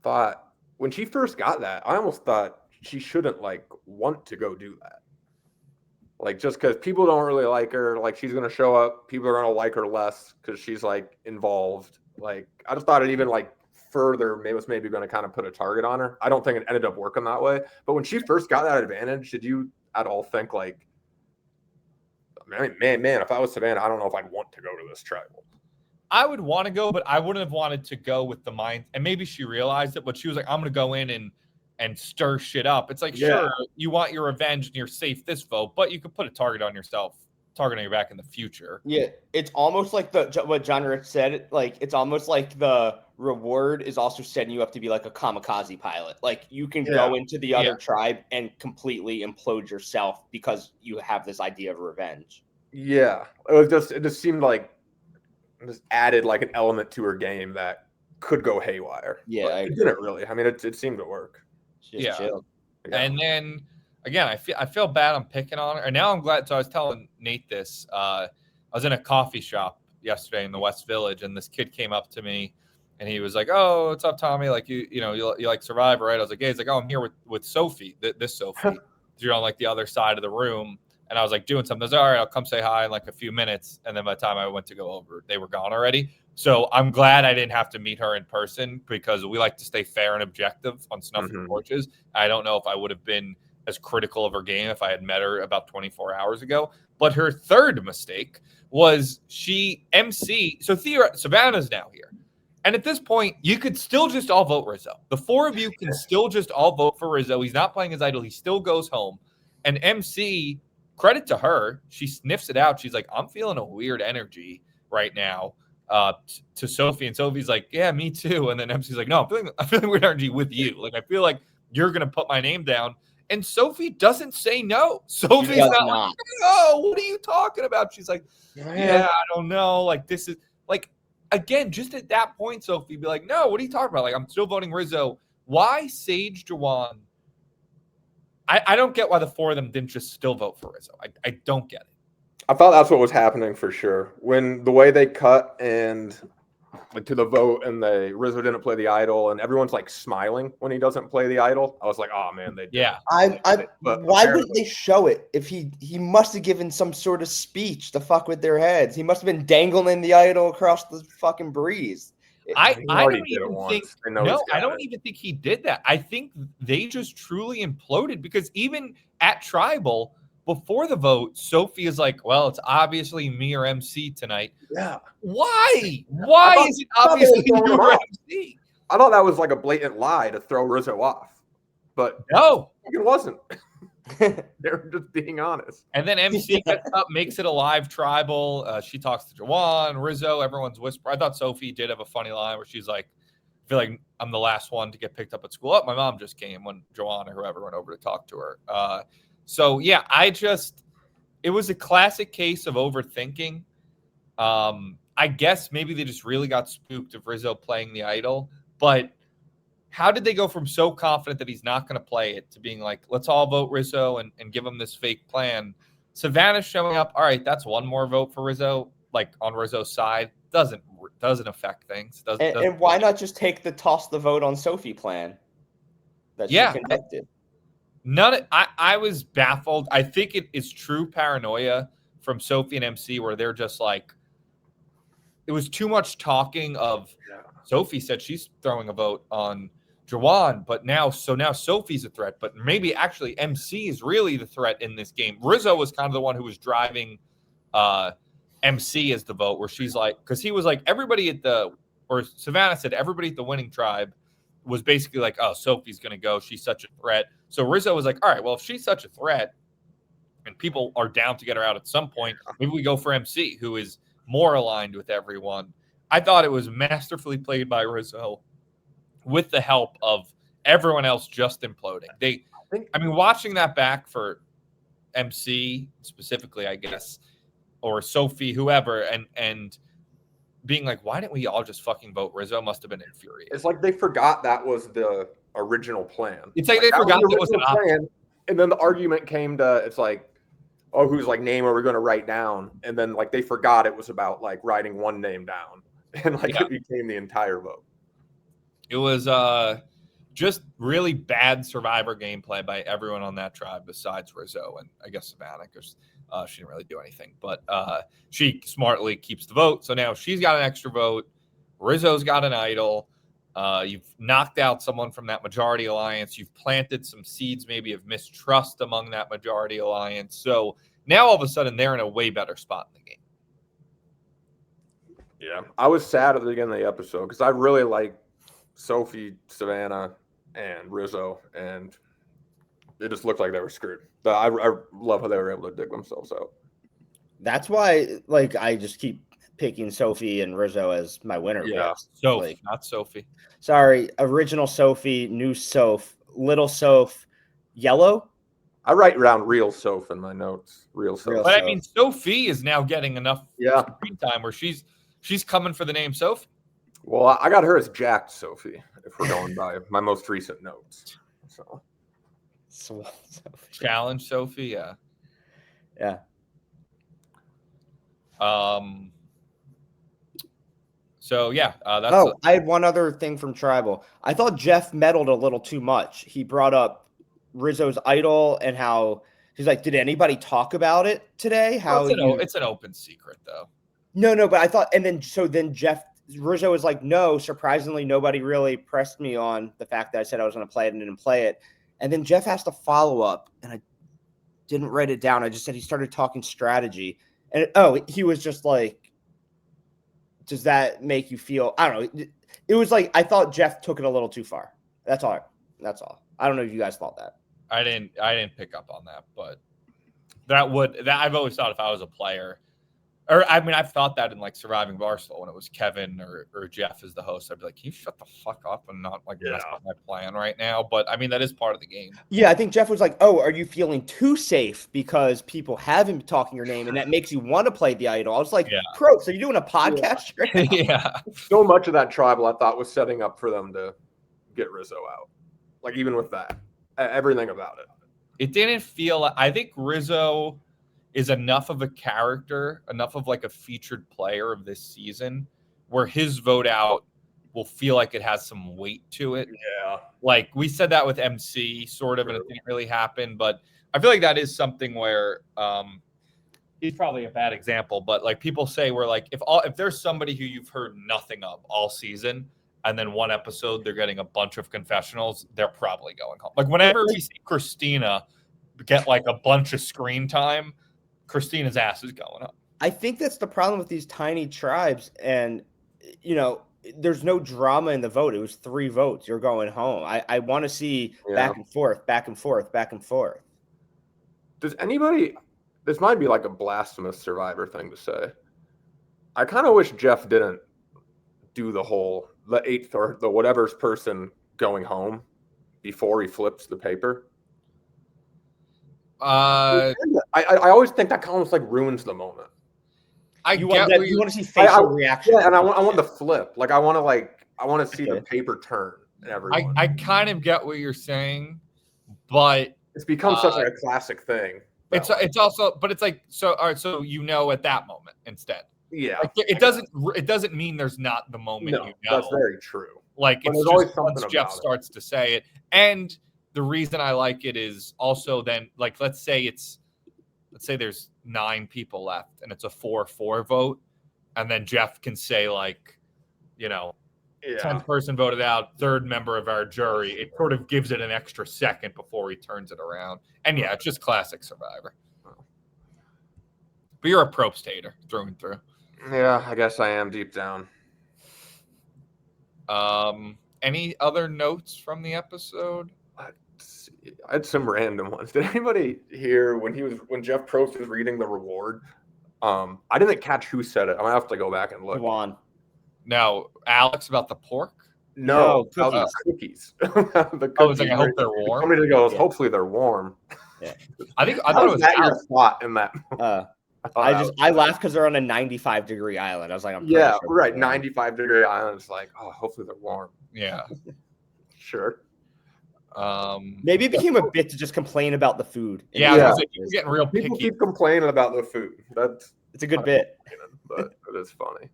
[SPEAKER 3] thought when she first got that, I almost thought she shouldn't like want to go do that. Like, just because people don't really like her, like she's gonna show up, people are gonna like her less because she's like involved. Like, I just thought it even like further maybe going to kind of put a target on her. I don't think it ended up working that way. But when she first got that advantage, did you at all think like, man, if I was Savannah, I don't know if I'd want to go to this tribal.
[SPEAKER 1] I would want to go, but I wouldn't have wanted to go with the mind. And maybe she realized it, but she was like, I'm going to go in and stir shit up. It's like, sure, you want your revenge and you're safe this vote, but you could put a target on yourself, targeting your back in the future.
[SPEAKER 2] Yeah, it's almost like what John Rich said. Like, it's almost like the reward is also setting you up to be like a kamikaze pilot. Like, you can go into the other tribe and completely implode yourself because you have this idea of revenge.
[SPEAKER 3] Yeah, it just seemed like it just added like an element to her game that could go haywire.
[SPEAKER 2] Yeah,
[SPEAKER 3] it didn't really. I mean, it seemed to work.
[SPEAKER 2] Just chill.
[SPEAKER 1] Yeah. And then again, I feel bad I'm picking on her. And now I'm glad. So I was telling Nate this. I was in a coffee shop yesterday in the West Village, and this kid came up to me, and he was like, "Oh, what's up, Tommy? Like you like Survivor, right?" I was like, "Yeah." He's like, "Oh, I'm here with Sophie. This Sophie. You're on like the other side of the room." And I was like doing something. I was like, all right, I'll come say hi in like a few minutes. And then by the time I went to go over, they were gone already. So I'm glad I didn't have to meet her in person because we like to stay fair and objective on Snuffing Torches. I don't know if I would have been as critical of her game if I had met her about 24 hours ago. But her third mistake was she MC. So Savannah's now here. And at this point, you could still just all vote Rizzo. The four of you can still just all vote for Rizzo. He's not playing his idol. He still goes home. And MC, credit to her, she sniffs it out. She's like, I'm feeling a weird energy right now to Sophie. And Sophie's like, yeah, me too. And then MC's like, no, I'm feeling weird energy with you. Like, I feel like you're going to put my name down. And Sophie doesn't say no. Sophie's not like, no, what are you talking about? She's like, yeah, I don't know. Like, this is like, again, just at that point, Sophie be like, no, what are you talking about? Like, I'm still voting Rizzo. Why Sage Jawan? I don't get why the four of them didn't just still vote for Rizzo. I don't get it.
[SPEAKER 3] I thought that's what was happening for sure. When the way they cut and like to the vote and Rizzo didn't play the idol and everyone's like smiling when he doesn't play the idol. I was like, oh man, they did.
[SPEAKER 1] Yeah.
[SPEAKER 2] Why wouldn't they show it if he must have given some sort of speech to fuck with their heads? He must have been dangling the idol across the fucking breeze.
[SPEAKER 1] I don't even think he did that. I think they just truly imploded because even at Tribal, before the vote, Sophie is like, well, it's obviously me or MC tonight.
[SPEAKER 3] Yeah.
[SPEAKER 1] Why? Why is it obviously you or MC?
[SPEAKER 3] I thought that was like a blatant lie to throw Rizzo off. But
[SPEAKER 1] no,
[SPEAKER 3] it wasn't. They're just being honest.
[SPEAKER 1] And then MC gets up, makes it a live Tribal. She talks to Jawan, Rizzo, everyone's whispering. I thought Sophie did have a funny line where she's like, I feel like I'm the last one to get picked up at school. Oh, my mom just came when Jawan or whoever went over to talk to her. So, yeah, it was a classic case of overthinking. I guess maybe they just really got spooked of Rizzo playing the idol. But how did they go from so confident that he's not going to play it to being like, let's all vote Rizzo and give him this fake plan? Savannah showing up. All right, that's one more vote for Rizzo, like on Rizzo's side. Doesn't affect things.
[SPEAKER 2] And why not just toss the vote on Sophie plan that she conducted?
[SPEAKER 1] I was baffled. I think it is true paranoia from Sophie and MC where they're just like, it was too much talking of Sophie said she's throwing a vote on Jawan, but now Sophie's a threat, but maybe actually MC is really the threat in this game. Rizzo was kind of the one who was driving MC as the vote, where she's like, because he was like, Savannah said everybody at the winning tribe was basically like, oh, Sophie's going to go. She's such a threat. So Rizzo was like, all right, well, if she's such a threat and people are down to get her out at some point, maybe we go for MC, who is more aligned with everyone. I thought it was masterfully played by Rizzo with the help of everyone else just imploding. Watching that back for MC specifically, I guess, or Sophie, whoever, and being like, why didn't we all just fucking vote Rizzo? Must have been infuriating.
[SPEAKER 3] It's like they forgot that was the original plan.
[SPEAKER 1] It's like they forgot that was an option.
[SPEAKER 3] And then the argument came to, it's like, oh, whose like name are we going to write down? And then like they forgot it was about like writing one name down, and like it became the entire vote. It
[SPEAKER 1] was just really bad Survivor gameplay by everyone on that tribe besides Rizzo and I guess Savannah, because she didn't really do anything. But she smartly keeps the vote. So now she's got an extra vote. Rizzo's got an idol. You've knocked out someone from that majority alliance. You've planted some seeds maybe of mistrust among that majority alliance. So now all of a sudden they're in a way better spot in the game.
[SPEAKER 3] Yeah. I was sad at the beginning of the episode because I really like Sophie, Savannah, and Rizzo, and it just looked like they were screwed. But I love how they were able to dig themselves out.
[SPEAKER 2] That's why, like, I just keep picking Sophie and Rizzo as my winner.
[SPEAKER 3] Yeah,
[SPEAKER 1] Sophie, not Sophie.
[SPEAKER 2] Sorry, original Sophie, new Soph, little Soph, yellow.
[SPEAKER 3] I write around real Soph in my notes. Real Soph.
[SPEAKER 1] But I mean, Sophie is now getting enough screen time where she's coming for the name Sophie.
[SPEAKER 3] Well, I got her as Jacked Sophie, if we're going by my most recent notes. So
[SPEAKER 1] Challenge Sophie, yeah.
[SPEAKER 2] Yeah.
[SPEAKER 1] So yeah, that's.
[SPEAKER 2] I had one other thing from Tribal. I thought Jeff meddled a little too much. He brought up Rizzo's idol and how he's like, "Did anybody talk about it today?"
[SPEAKER 1] It's an open secret, though.
[SPEAKER 2] No, but I thought, and then Rizzo was like, "No, surprisingly, nobody really pressed me on the fact that I said I was going to play it and didn't play it." And then Jeff has to follow up, and I didn't write it down. I just said he started talking strategy, and he was just like, does that make you feel? I don't know. It was like I thought Jeff took it a little too far. That's all. I don't know if you guys thought that.
[SPEAKER 1] I didn't pick up on that, but that I've always thought if I was a player, or I mean I've thought that in like Surviving Barstool when it was Kevin or Jeff as the host, I'd be like, can you shut the fuck up and not like mess up my plan right now? But I mean that is part of the game.
[SPEAKER 2] Yeah, I think Jeff was like, "Oh, are you feeling too safe because people have him talking your name and that makes you want to play the idol?" I was like, "Pro, so you're doing a podcast?"
[SPEAKER 1] Yeah.
[SPEAKER 3] So much of that tribal I thought was setting up for them to get Rizzo out. Like even with that, everything about it.
[SPEAKER 1] It didn't feel. I think Rizzo is enough of a character, enough of like a featured player of this season, where his vote out will feel like it has some weight to it.
[SPEAKER 3] Yeah.
[SPEAKER 1] Like we said that with MC sort of, and it didn't really happen, but I feel like that is something where he's probably a bad example, but like people say where like if there's somebody who you've heard nothing of all season and then one episode they're getting a bunch of confessionals, they're probably going home. Like whenever we see Christina get like a bunch of screen time, Christina's ass is going up.
[SPEAKER 2] I think that's the problem with these tiny tribes. And, there's no drama in the vote. It was 3 votes. You're going home. I want to see back and forth.
[SPEAKER 3] Does anybody, this might be like a blasphemous Survivor thing to say. I kind of wish Jeff didn't do the 8th or the whatever's person going home before he flips the paper. I always think that almost like ruins the moment.
[SPEAKER 2] You want to see facial reaction.
[SPEAKER 3] Yeah, and I want the flip. Like I want to see the paper turn and everyone.
[SPEAKER 1] I kind of get what you're saying, but
[SPEAKER 3] it's become such a classic thing.
[SPEAKER 1] It's also, but it's like so. All right, so at that moment instead.
[SPEAKER 3] Yeah,
[SPEAKER 1] like, it doesn't mean there's not the moment.
[SPEAKER 3] No, that's very true.
[SPEAKER 1] Like it's just once Jeff starts to say it, and the reason I like it is also then like let's say there's 9 people left and it's a 4-4 vote, and then Jeff can say like, 10th person voted out, 3rd member of our jury. It sort of gives it an extra second before he turns it around. And it's just classic Survivor. But you're a Probst hater through and through.
[SPEAKER 3] Yeah, I guess I am deep down.
[SPEAKER 1] Any other notes from the episode?
[SPEAKER 3] Let's see. I had some random ones. Did anybody hear when Jeff Probst was reading the reward? I didn't catch who said it. I'm gonna have to go back and look.
[SPEAKER 2] Juwan.
[SPEAKER 1] No, Alex about the pork.
[SPEAKER 2] No,
[SPEAKER 3] about
[SPEAKER 2] cookies.
[SPEAKER 3] the cookies. The
[SPEAKER 1] I was like,
[SPEAKER 3] cookies.
[SPEAKER 1] I hope they're warm.
[SPEAKER 3] Somebody goes,
[SPEAKER 2] Yeah.
[SPEAKER 3] hopefully they're warm.
[SPEAKER 2] Yeah.
[SPEAKER 1] I
[SPEAKER 3] How
[SPEAKER 1] thought it was
[SPEAKER 3] that your
[SPEAKER 1] Alex.
[SPEAKER 3] thought in that?
[SPEAKER 2] I laughed because they're on a 95-degree island. I was like, I'm pretty
[SPEAKER 3] Yeah,
[SPEAKER 2] sure
[SPEAKER 3] right.
[SPEAKER 2] they're warm.
[SPEAKER 3] 95-degree island. It's like, oh, hopefully they're warm.
[SPEAKER 1] Yeah.
[SPEAKER 3] Sure.
[SPEAKER 2] Maybe it became a bit to just complain about the food.
[SPEAKER 1] Yeah,
[SPEAKER 3] Yeah.
[SPEAKER 1] I was like, you're getting real picky.
[SPEAKER 3] People keep complaining about the food.
[SPEAKER 2] It's a good bit.
[SPEAKER 3] But it is funny.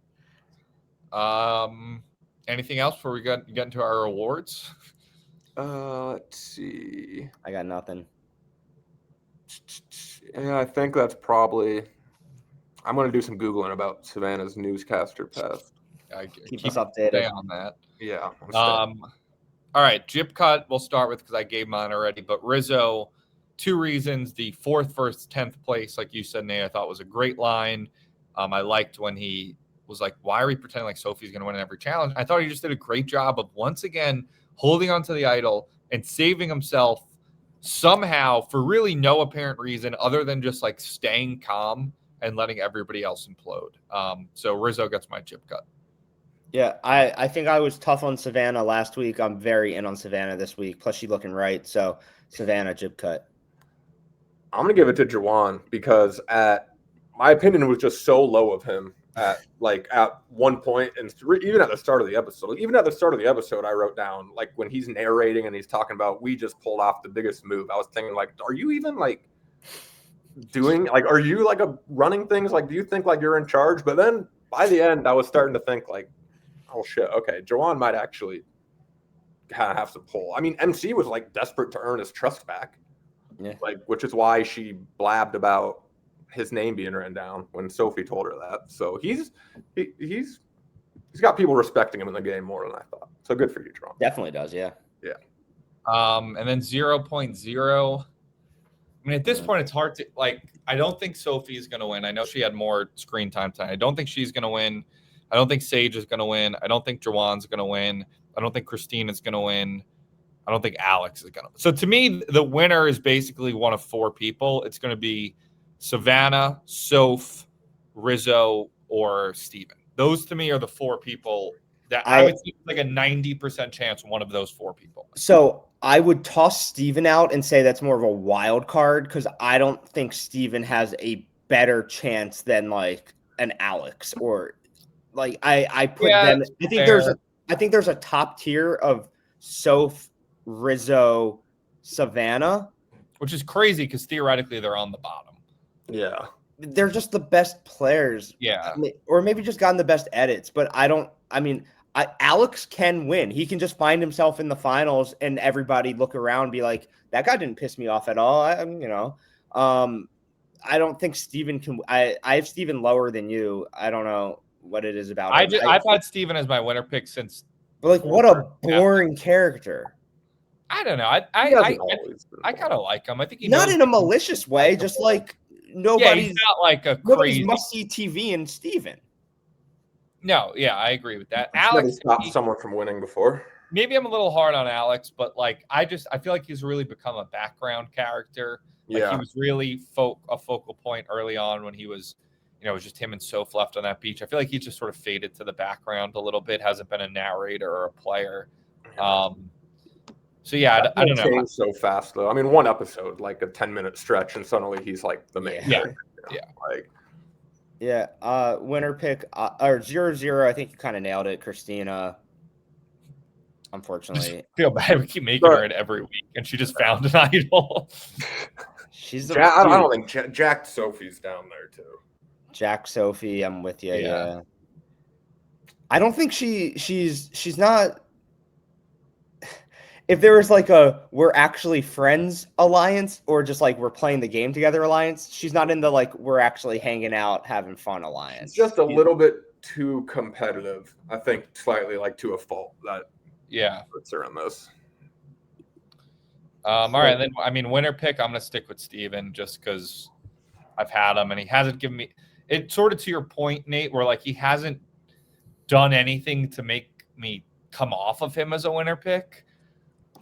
[SPEAKER 1] Anything else before we get into our awards?
[SPEAKER 3] Let's see.
[SPEAKER 2] I got nothing.
[SPEAKER 3] Yeah, I think that's probably. I'm going to do some Googling about Savannah's newscaster path.
[SPEAKER 2] Keep us updated
[SPEAKER 1] on that.
[SPEAKER 3] Yeah.
[SPEAKER 1] All right, Jip Cut we'll start with because I gave mine already. But Rizzo, 2 reasons. The 4th versus 10th place, like you said, Nate, I thought was a great line. I liked when he was like, why are we pretending like Sophie's going to win in every challenge? I thought he just did a great job of once again holding onto the idol and saving himself somehow for really no apparent reason other than just like staying calm and letting everybody else implode. So Rizzo gets my Jip Cut.
[SPEAKER 2] Yeah, I think I was tough on Savannah last week. I'm very in on Savannah this week. Plus, she's looking right. So, Savannah, Jip Cut.
[SPEAKER 3] I'm going to give it to Juwan because my opinion was just so low of him at one point, and even at the start of the episode. Even at the start of the episode, I wrote down like when he's narrating and he's talking about we just pulled off the biggest move. I was thinking like, are you even like doing like are you like running things? Like, do you think like you're in charge? But then by the end, I was starting to think like, oh shit, okay, Juwan might actually kind of have some pull. I mean, MC was like desperate to earn his trust back, like which is why she blabbed about his name being written down when Sophie told her that. So he's got people respecting him in the game more than I thought. So good for you, Juwan.
[SPEAKER 2] Definitely does, yeah.
[SPEAKER 3] Yeah.
[SPEAKER 1] And then 0.0. I mean, at this point, it's hard to like. I don't think Sophie is going to win. I know she had more screen time tonight. I don't think she's going to win. I don't think Sage is going to win. I don't think Juwan's going to win. I don't think Christine is going to win. I don't think Alex is going to. So to me, the winner is basically one of 4 people. It's going to be Savannah, Soph, Rizzo, or Steven. Those to me are the 4 people that I would see like a 90% chance one of those 4 people.
[SPEAKER 2] So I would toss Steven out and say that's more of a wild card because I don't think Steven has a better chance than like an Alex or like I put them. I think there's a top tier of Soph, Rizzo, Savannah,
[SPEAKER 1] which is crazy because theoretically they're on the bottom.
[SPEAKER 3] Yeah.
[SPEAKER 2] They're just the best players.
[SPEAKER 1] Yeah.
[SPEAKER 2] Or maybe just gotten the best edits. But Alex can win. He can just find himself in the finals and everybody look around and be like, that guy didn't piss me off at all. I don't think Steven can. I have Steven lower than you. I don't know what it is about him.
[SPEAKER 1] I've had Steven as my winner pick since.
[SPEAKER 2] But like, what a boring character.
[SPEAKER 1] I don't know. I kind of like him. I think
[SPEAKER 2] not in a malicious way. Just like nobody's
[SPEAKER 1] he's not like a crazy
[SPEAKER 2] must see TV in Steven.
[SPEAKER 1] No, yeah, I agree with that.
[SPEAKER 3] Alex stopped someone from winning before.
[SPEAKER 1] Maybe I'm a little hard on Alex, but like I feel like he's really become a background character. Like he was really a focal point early on when he was, it was just him and Soph left on that beach. I feel like he just sort of faded to the background a little bit. Hasn't been a narrator or a player. So yeah, I don't know.
[SPEAKER 3] Changed so fast though. I mean, one episode, like a 10-minute stretch, and suddenly he's like the main character.
[SPEAKER 2] Winner pick or 0-0. I think you kind of nailed it, Christina. Unfortunately,
[SPEAKER 1] I feel bad. We keep making her in every week, and she just found an idol.
[SPEAKER 2] She's.
[SPEAKER 3] I don't think Jack Sophie's down there too.
[SPEAKER 2] Jack Sophie, I'm with you. Yeah. I don't think she's not. If there was like a we're actually friends alliance or just like we're playing the game together alliance, she's not in the like we're actually hanging out having fun alliance.
[SPEAKER 3] It's just a little bit too competitive. I think slightly like to a fault that puts her in this.
[SPEAKER 1] All right, then winner pick. I'm gonna stick with Steven just because I've had him, and he hasn't given me it. Sort of to your point, Nate, where like he hasn't done anything to make me come off of him as a winner pick.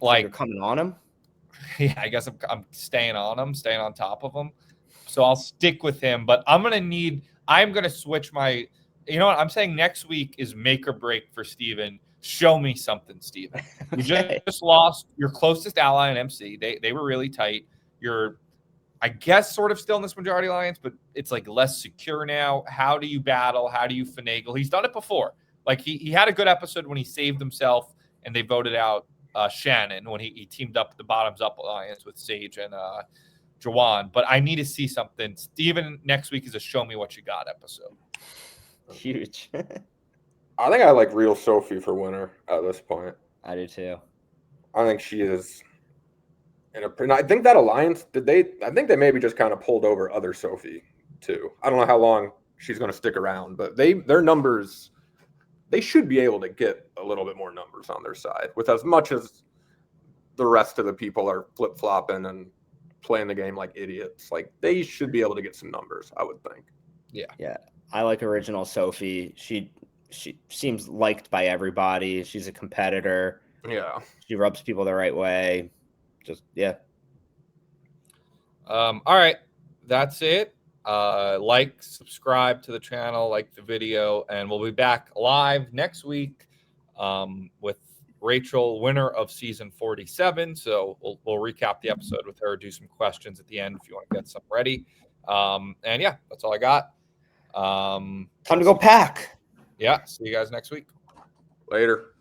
[SPEAKER 2] Like, so you're coming on him.
[SPEAKER 1] Yeah, I guess I'm staying on him, staying on top of him. So I'll stick with him, but I'm going to switch my, you know what? I'm saying next week is make or break for Steven. Show me something, Steven.
[SPEAKER 2] Okay.
[SPEAKER 1] You just lost your closest ally in MC. They were really tight. You're, I guess, sort of still in this majority alliance, but it's like less secure now. How do you battle? How do you finagle? He's done it before. Like he had a good episode when he saved himself and they voted out Shannon when he teamed up the bottoms up alliance with Sage and Jawan. But I need to see something. Steven, next week is a show me what you got episode.
[SPEAKER 2] Huge.
[SPEAKER 3] I think I like real Sophie for winner at this point.
[SPEAKER 2] I do too.
[SPEAKER 3] I think she is in a. I think that alliance I think they maybe just kind of pulled over other Sophie too. I don't know how long she's going to stick around, but their numbers. They should be able to get a little bit more numbers on their side with as much as the rest of the people are flip flopping and playing the game like idiots. Like they should be able to get some numbers, I would think.
[SPEAKER 2] Yeah. I like original Sophie. She seems liked by everybody. She's a competitor.
[SPEAKER 3] Yeah.
[SPEAKER 2] She rubs people the right way. Just, yeah.
[SPEAKER 1] All right. That's it. Like, subscribe to the channel, like the video, and we'll be back live next week with Rachel, winner of season 47. So we'll recap the episode with her, do some questions at the end if you want to get some ready. And yeah, that's all I got.
[SPEAKER 2] Time to go pack.
[SPEAKER 1] Yeah. See you guys next week.
[SPEAKER 3] Later.